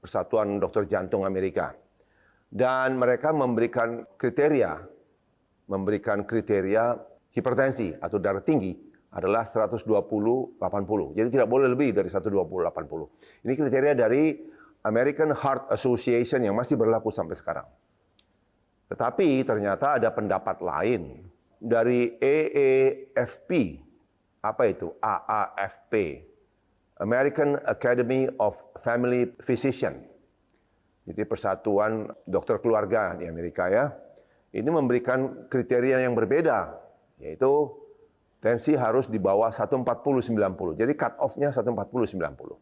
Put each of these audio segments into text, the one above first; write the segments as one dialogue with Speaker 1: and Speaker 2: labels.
Speaker 1: Persatuan Dokter Jantung Amerika. Dan mereka memberikan kriteria hipertensi atau darah tinggi adalah 120/80. Jadi tidak boleh lebih dari 120/80. Ini kriteria dari American Heart Association yang masih berlaku sampai sekarang. Tetapi ternyata ada pendapat lain dari AAFP. Apa itu? AAFP. American Academy of Family Physician. Jadi persatuan dokter keluarga di Amerika ya. Ini memberikan kriteria yang berbeda, yaitu tensi harus di bawah 140/90. Jadi cut off-nya 140/90.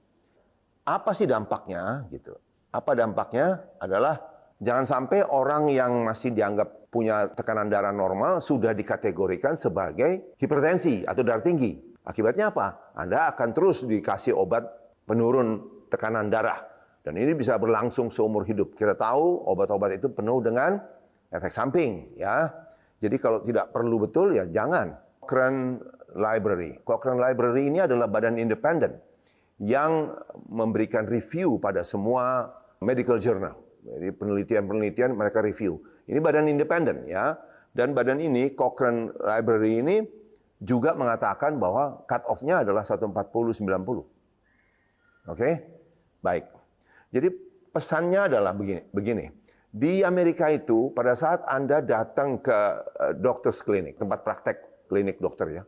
Speaker 1: Apa sih dampaknya gitu? Apa dampaknya adalah jangan sampai orang yang masih dianggap punya tekanan darah normal sudah dikategorikan sebagai hipertensi atau darah tinggi. Akibatnya apa? Anda akan terus dikasih obat penurun tekanan darah. Dan ini bisa berlangsung seumur hidup. Kita tahu obat-obat itu penuh dengan efek samping, ya. Jadi kalau tidak perlu betul ya jangan. Cochrane Library ini adalah badan independen yang memberikan review pada semua medical journal. Jadi penelitian-penelitian mereka review. Ini badan independen ya. Dan badan ini, Cochrane Library ini juga mengatakan bahwa cut off-nya adalah 140/90. Oke? Baik. Jadi pesannya adalah begini. Di Amerika itu pada saat Anda datang ke doctor's clinic, tempat praktek klinik dokter ya,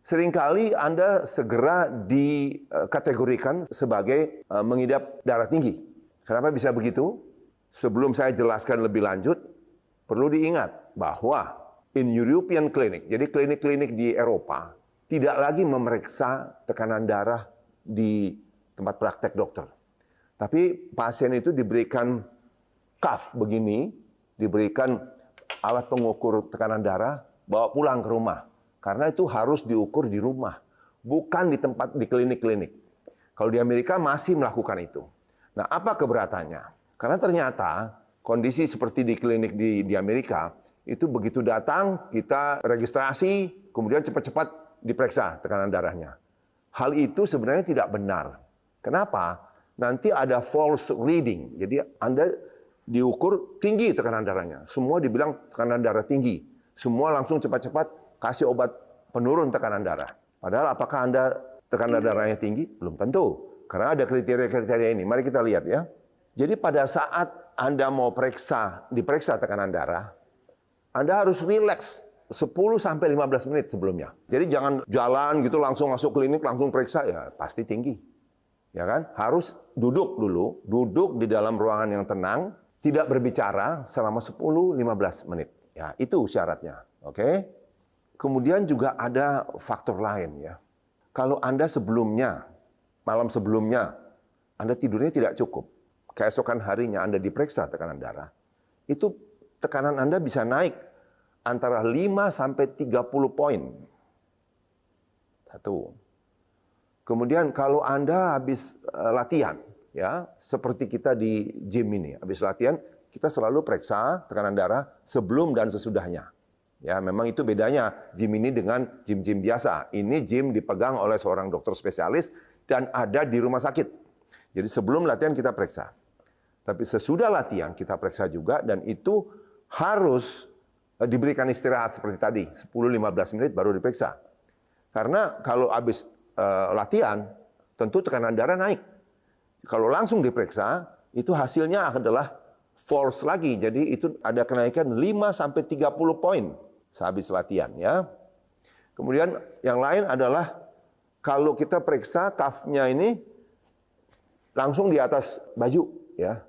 Speaker 1: seringkali Anda segera dikategorikan sebagai mengidap darah tinggi. Kenapa bisa begitu? Sebelum saya jelaskan lebih lanjut, perlu diingat bahwa in European clinic, jadi klinik-klinik di Eropa, tidak lagi memeriksa tekanan darah di tempat praktek dokter. Tapi pasien itu diberikan cuff begini, diberikan alat pengukur tekanan darah, bawa pulang ke rumah. Karena itu harus diukur di rumah, bukan di klinik-klinik. Kalau di Amerika masih melakukan itu. Nah, apa keberatannya? Karena ternyata kondisi seperti di klinik di Amerika, itu begitu datang, kita registrasi, kemudian cepat-cepat diperiksa tekanan darahnya. Hal itu sebenarnya tidak benar. Kenapa? Nanti ada false reading. Jadi Anda diukur tinggi tekanan darahnya. Semua dibilang tekanan darah tinggi. Semua langsung cepat-cepat kasih obat penurun tekanan darah. Padahal apakah Anda tekanan darahnya tinggi? Belum tentu. Karena ada kriteria-kriteria ini. Mari kita lihat ya. Jadi pada saat Anda mau diperiksa tekanan darah, Anda harus rileks 10-15 menit sebelumnya. Jadi jangan jalan gitu langsung masuk klinik, langsung periksa, ya pasti tinggi. Ya kan? Harus duduk dulu, duduk di dalam ruangan yang tenang, tidak berbicara selama 10-15 menit. Ya, itu syaratnya. Oke? Kemudian juga ada faktor lain ya. Kalau Anda malam sebelumnya, Anda tidurnya tidak cukup. Keesokan harinya Anda diperiksa tekanan darah, itu tekanan Anda bisa naik antara 5-30 poin. Satu. Kemudian kalau Anda habis latihan, ya seperti kita di gym ini, habis latihan kita selalu periksa tekanan darah sebelum dan sesudahnya. Ya, memang itu bedanya gym ini dengan gym-gym biasa. Ini gym dipegang oleh seorang dokter spesialis dan ada di rumah sakit. Jadi sebelum latihan kita periksa. Tapi sesudah latihan kita periksa juga dan itu harus diberikan istirahat seperti tadi, 10-15 menit baru diperiksa. Karena kalau habis latihan, tentu tekanan darah naik. Kalau langsung diperiksa, itu hasilnya adalah false lagi. Jadi itu ada kenaikan 5-30 poin sehabis latihan. Ya. Kemudian yang lain adalah kalau kita periksa cuff-nya ini langsung di atas baju. Ya.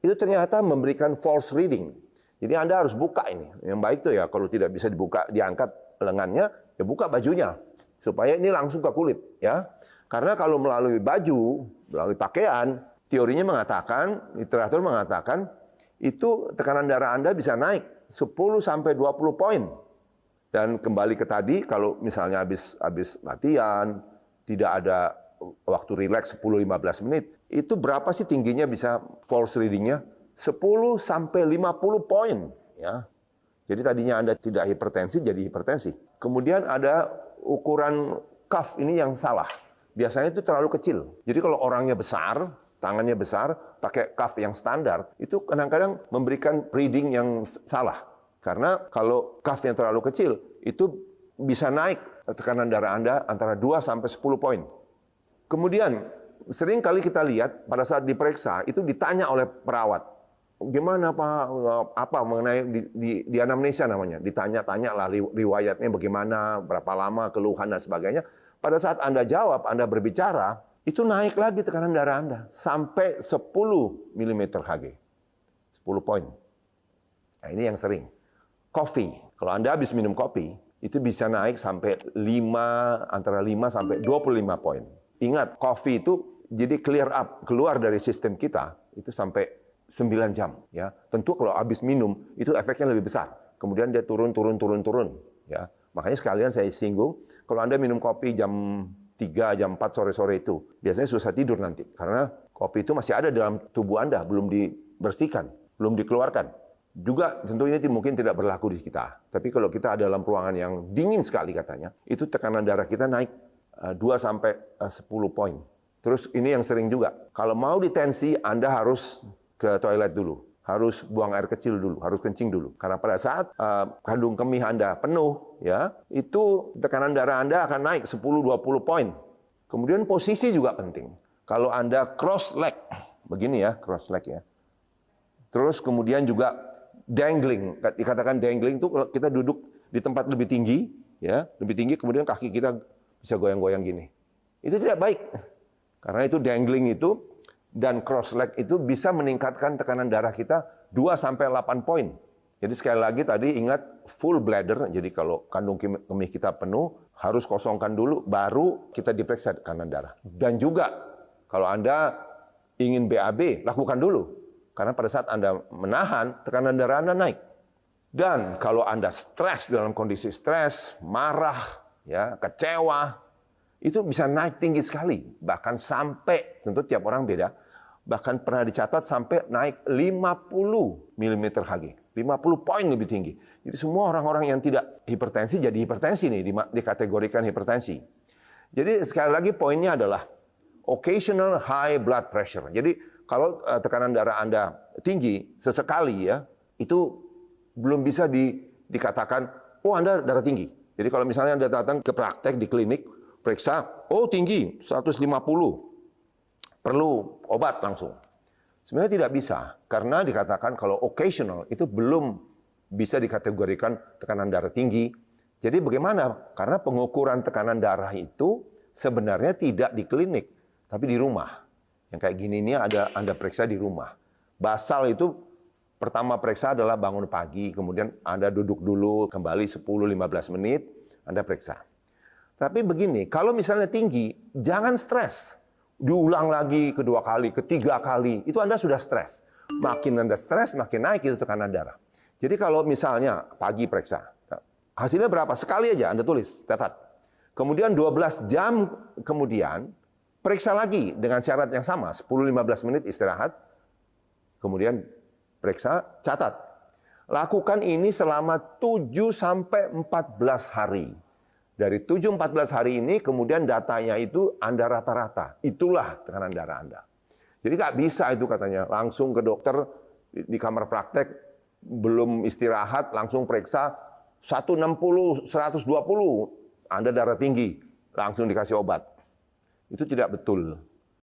Speaker 1: Itu ternyata memberikan false reading. Jadi Anda harus buka ini. Yang baik tuh ya, kalau tidak bisa dibuka, diangkat lengannya, ya buka bajunya. Supaya ini langsung ke kulit, ya. Karena kalau melalui baju, melalui pakaian, teorinya mengatakan, literatur mengatakan, itu tekanan darah Anda bisa naik 10-20 poin. Dan kembali ke tadi, kalau misalnya habis latihan, tidak ada waktu rileks 10-15 menit, itu berapa sih tingginya bisa false readingnya? 10-50 poin, ya. Jadi tadinya Anda tidak hipertensi, jadi hipertensi. Kemudian ada ukuran cuff ini yang salah. Biasanya itu terlalu kecil. Jadi kalau orangnya besar, tangannya besar, pakai cuff yang standar, itu kadang-kadang memberikan reading yang salah. Karena kalau cuff-nya terlalu kecil, itu bisa naik tekanan darah Anda antara 2 sampai 10 poin. Kemudian, sering kali kita lihat pada saat diperiksa, itu ditanya oleh perawat, gimana Pak, apa mengenai di anamnesa namanya, ditanya-tanya lah riwayatnya bagaimana, berapa lama, keluhan dan sebagainya. Pada saat Anda jawab, Anda berbicara, itu naik lagi tekanan darah Anda sampai 10 mm Hg. 10 poin. Nah, ini yang sering. Kopi. Kalau Anda habis minum kopi, itu bisa naik sampai antara 5 sampai 25 poin. Ingat, kopi itu jadi clear up, keluar dari sistem kita, itu sampai 9 jam. Ya. Tentu kalau habis minum, itu efeknya lebih besar. Kemudian dia turun. Ya. Makanya sekalian saya singgung, kalau Anda minum kopi jam 3, jam 4 sore-sore itu, biasanya susah tidur nanti. Karena kopi itu masih ada dalam tubuh Anda, belum dibersihkan, belum dikeluarkan. Juga tentu ini mungkin tidak berlaku di kita. Tapi kalau kita ada dalam ruangan yang dingin sekali katanya, itu tekanan darah kita naik 2 sampai 10 poin. Terus ini yang sering juga, kalau mau ditensi, Anda harus ke toilet dulu. Harus buang air kecil dulu, harus kencing dulu. Karena pada saat kandung kemih Anda penuh, ya, itu tekanan darah Anda akan naik 10-20 poin. Kemudian posisi juga penting. Kalau Anda cross leg, begini ya, cross leg ya. Terus kemudian juga dangling, dikatakan dangling itu kalau kita duduk di tempat lebih tinggi, ya, lebih tinggi, kemudian kaki kita bisa goyang-goyang gini. Itu tidak baik. Karena itu dangling itu dan cross leg itu bisa meningkatkan tekanan darah kita 2 sampai 8 poin. Jadi sekali lagi tadi ingat full bladder. Jadi kalau kandung kemih kita penuh, harus kosongkan dulu baru kita diperiksa tekanan darah. Dan juga kalau Anda ingin BAB, lakukan dulu. Karena pada saat Anda menahan, tekanan darah Anda naik. Dan kalau Anda stres, dalam kondisi stres, marah, ya, kecewa, itu bisa naik tinggi sekali. Bahkan sampai, tentu tiap orang beda, bahkan pernah dicatat sampai naik 50 mm Hg. 50 poin lebih tinggi. Jadi semua orang-orang yang tidak hipertensi jadi hipertensi nih, dikategorikan hipertensi. Jadi sekali lagi poinnya adalah occasional high blood pressure. Jadi kalau tekanan darah Anda tinggi sesekali ya, itu belum bisa dikatakan, oh Anda darah tinggi. Jadi kalau misalnya Anda datang ke praktek di klinik, periksa, oh tinggi, 150. Perlu obat langsung. Sebenarnya tidak bisa, karena dikatakan kalau occasional itu belum bisa dikategorikan tekanan darah tinggi. Jadi bagaimana? Karena pengukuran tekanan darah itu sebenarnya tidak di klinik, tapi di rumah. Yang kayak gini ini Anda periksa di rumah. Basal itu pertama periksa adalah bangun pagi, kemudian Anda duduk dulu, kembali 10-15 menit, Anda periksa. Tapi begini, kalau misalnya tinggi, jangan stres. Diulang lagi kedua kali, ketiga kali, itu Anda sudah stres. Makin Anda stres, makin naik itu tekanan darah. Jadi kalau misalnya pagi periksa, hasilnya berapa? Sekali aja Anda tulis, catat. Kemudian 12 jam kemudian, periksa lagi dengan syarat yang sama, 10-15 menit istirahat, kemudian periksa, catat. Lakukan ini selama 7-14 hari. Dari 7-14 hari ini, kemudian datanya itu Anda rata-rata. Itulah tekanan darah Anda. Jadi nggak bisa itu katanya, langsung ke dokter di kamar praktek, belum istirahat, langsung periksa, 160, 120, Anda darah tinggi, langsung dikasih obat. Itu tidak betul.